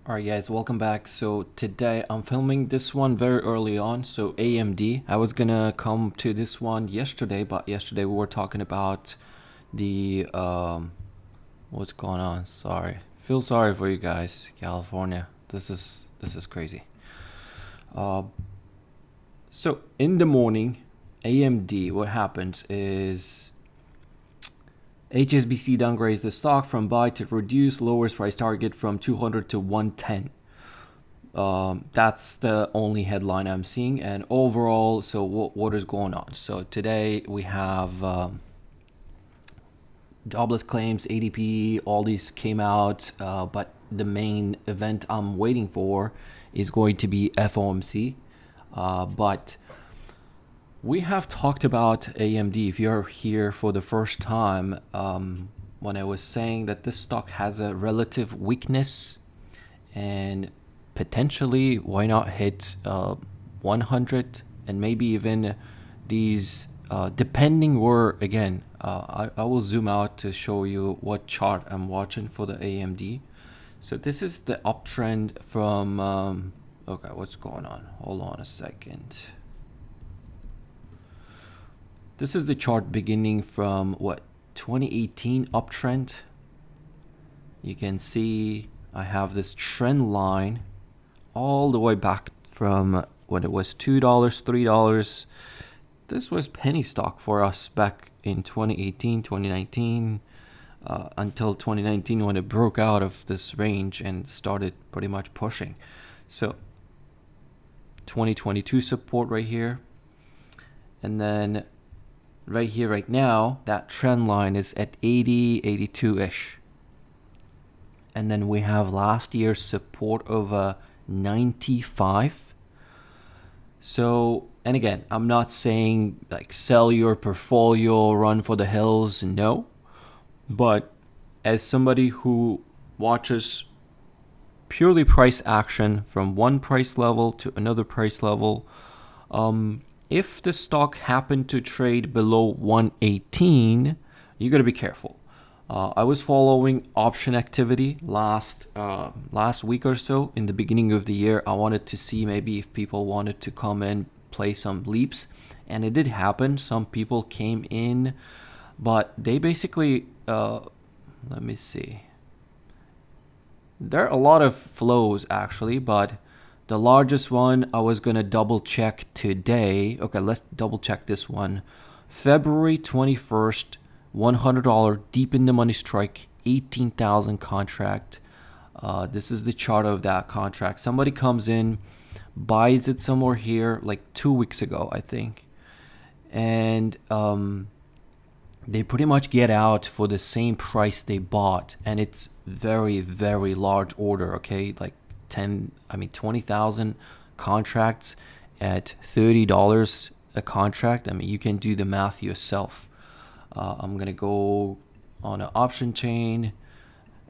Alright guys, welcome back. So today I'm filming this one very early on. So AMD, I was gonna come to this one yesterday, but yesterday we were talking about the what's going on. Sorry, feel sorry for you guys, California. This is crazy. uh so in the morning, AMD, what happens is HSBC downgrades the stock from buy to reduce, lowers price target from 200 to 110. That's the only headline I'm seeing. And overall, so what is going on? So today we have jobless claims, ADP, all these came out, but the main event I'm waiting for is going to be FOMC. But we have talked about AMD. If you're here for the first time, when I was saying that this stock has a relative weakness and potentially why not hit 100 and maybe even these, depending where, again, I will zoom out to show you what chart I'm watching for the AMD. So this is the uptrend from, okay, what's going on? Hold on a second. This is the chart beginning from what, 2018 uptrend. You can see I have this trend line all the way back from when it was $2, $3. This was penny stock for us back in 2018, 2019, until 2019 when it broke out of this range and started pretty much pushing. So 2022 support right here. And then right here, right now, that trend line is at 80, 82-ish. And then we have last year's support of 95. So, and again, I'm not saying like sell your portfolio, run for the hills, no. But as somebody who watches purely price action from one price level to another price level, if the stock happened to trade below 118, you got to be careful. I was following option activity last week or so. In the beginning of the year, I wanted to see maybe if people wanted to come and play some leaps, and it did happen. Some people came in, but they basically, let me see. There are a lot of flows actually, but the largest one I was gonna double check today. Okay, let's double check this one. February 21st, $100 deep in the money strike, 18,000 contract. This is the chart of that contract. Somebody comes in, buys it somewhere here like 2 weeks ago, I think. And they pretty much get out for the same price they bought. And it's very, very large order, okay? Like 20,000 contracts at $30 a contract. I mean, you can do the math yourself. I'm gonna go on an option chain,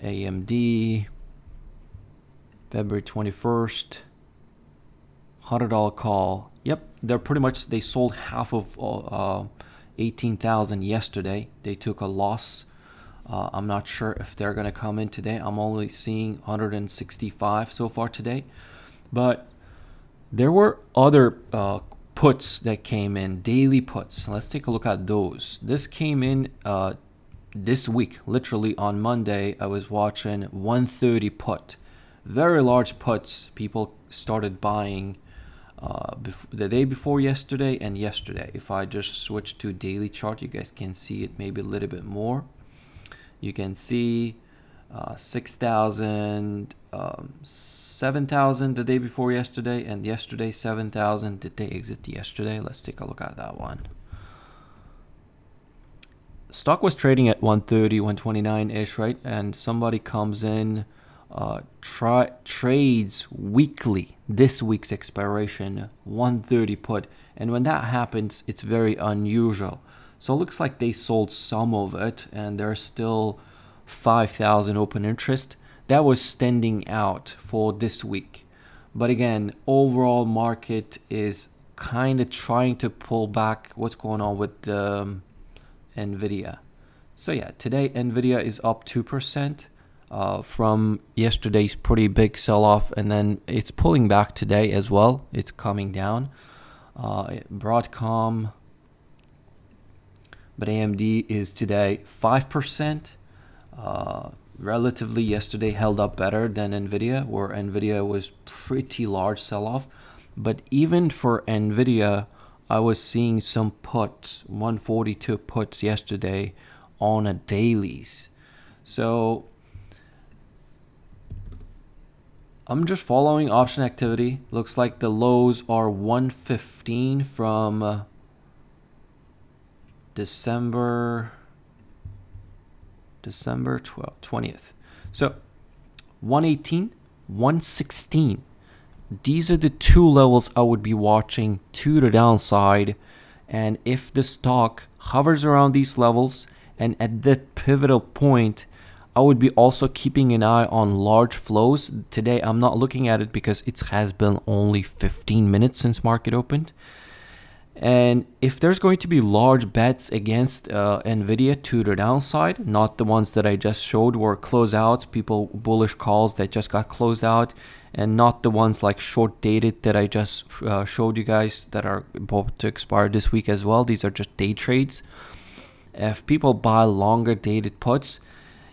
AMD, February 21st, $100 call. Yep, they're pretty much, they sold half of 18,000 yesterday. They took a loss. I'm not sure if they're gonna come in today. I'm only seeing 165 so far today, but there were other puts that came in, daily puts. Let's take a look at those. This came in this week, literally on Monday. I was watching 130 put, very large puts. People started buying the day before yesterday and yesterday. If I just switch to daily chart, you guys can see it maybe a little bit more. You can see 6,000, 7,000 the day before yesterday, and yesterday 7,000. Did they exit yesterday? Let's take a look at that one. Stock was trading at 130, 129-ish, right? And somebody comes in, trades weekly, this week's expiration, 130 put. And when that happens, it's very unusual. So it looks like they sold some of it, and there's still 5,000 open interest. That was standing out for this week. But again, overall market is kind of trying to pull back. What's going on with Nvidia? So yeah, today Nvidia is up 2%. from yesterday's pretty big sell-off, and then it's pulling back today as well. It's coming down. Broadcom, but AMD is today 5%. Relatively yesterday held up better than Nvidia, where Nvidia was pretty large sell-off. But even for Nvidia, I was seeing some puts, 142 puts yesterday on a dailies. So I'm just following option activity. Looks like the lows are 115 from December 20th. So 118, 116. These are the two levels I would be watching to the downside. And if the stock hovers around these levels and at that pivotal point, I would be also keeping an eye on large flows. Today, I'm not looking at it because it has been only 15 minutes since market opened. And if there's going to be large bets against Nvidia to the downside, not the ones that I just showed were closeouts, people bullish calls that just got closed out, and not the ones like short dated that I just showed you guys that are about to expire this week as well. These are just day trades. If people buy longer dated puts,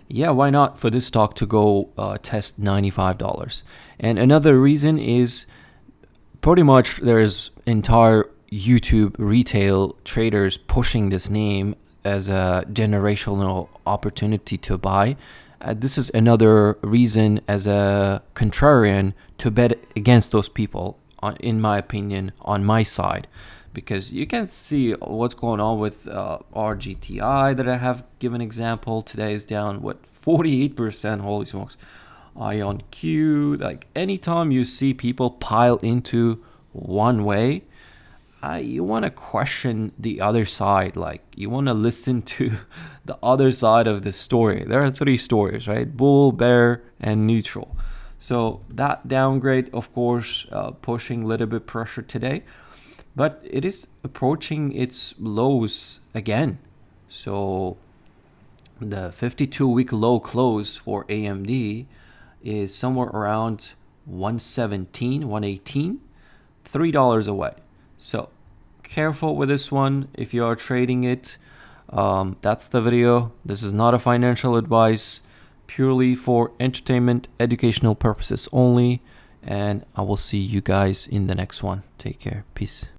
yeah, why not for this stock to go test $95? And another reason is pretty much there's entire YouTube retail traders pushing this name as a generational opportunity to buy. This is another reason as a contrarian to bet against those people, in my opinion, on my side. Because you can see what's going on with RGTI that I have given example. Today is down, 48%, holy smokes. IonQ, like anytime you see people pile into one way, you want to question the other side. Like you want to listen to the other side of the story. There are three stories, right? Bull, bear, and neutral. So that downgrade, of course, pushing a little bit pressure today, but it is approaching its lows again. So the 52-week low close for AMD is somewhere around 117, 118, $3 away. So careful with this one if you are trading it. That's the video. This is not a financial advice, purely for entertainment, educational purposes only. And I will see you guys in the next one. Take care. Peace.